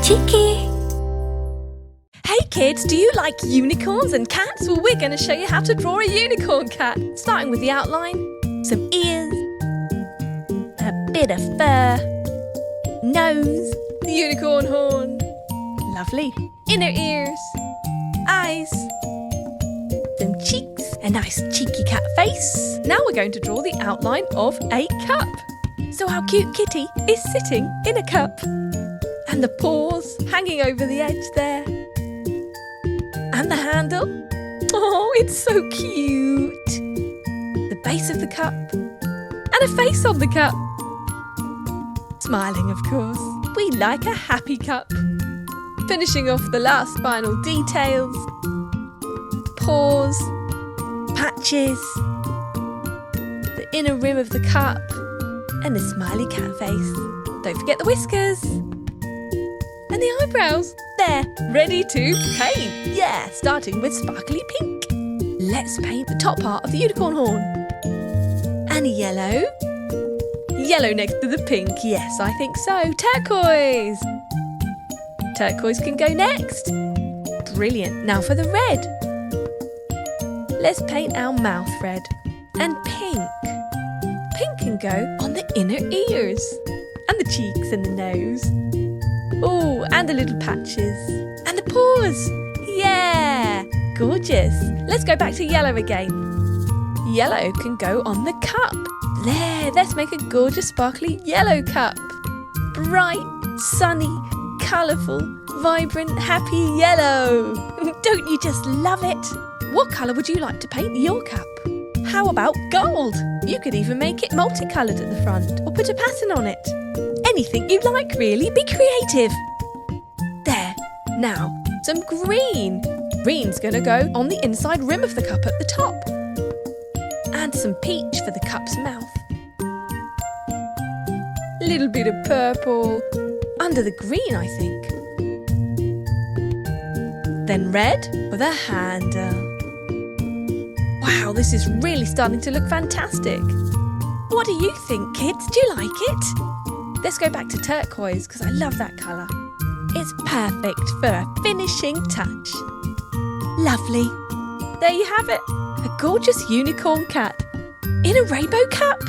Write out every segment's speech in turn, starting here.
Chiki. Hey kids, do you like unicorns and cats? Well, we're going to show you how to draw a unicorn cat. Starting with the outline, some ears, a bit of fur, nose, the unicorn horn, lovely, inner ears, eyes, some cheeks, a nice cheeky cat face. Now we're going to draw the outline of a cup. So our cute kitty is sitting in a cup. And the paws hanging over the edge there. And the handle. Oh, it's so cute. The base of the cup. And a face on the cup. Smiling, of course. We like a happy cup. Finishing off the last final details. Paws. Patches. The inner rim of the cup. And a smiley cat face. Don't forget the whiskers. And the eyebrows. There, ready to paint. Yeah, starting with sparkly pink. Let's paint the top part of the unicorn horn. And a yellow. Yellow next to the pink. Yes, I think so. Turquoise. Turquoise can go next. Brilliant. Now for the red. Let's paint our mouth red. And pink. Pink can go on the inner ears. And the cheeks and the nose. Oh, and the little patches. And the paws. Yeah, gorgeous. Let's go back to yellow again. Yellow can go on the cup. There, let's make a gorgeous sparkly yellow cup. Bright, sunny, colourful, vibrant, happy yellow. Don't you just love it? What colour would you like to paint your cup? How about gold? You could even make it multicoloured at the front or put a pattern on it. Anything you like, really. Be creative. There. Now, some green. Green's going to go on the inside rim of the cup at the top. And some peach for the cup's mouth. A little bit of purple. Under the green, I think. Then red for the handle. Wow, this is really starting to look fantastic. What do you think, kids? Do you like it? Let's go back to turquoise because I love that colour. It's perfect for a finishing touch. Lovely. There you have it. A gorgeous unicorn cat in a rainbow cup.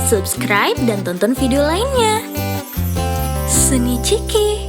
subscribe dan tonton video lainnya. Seni Chiki.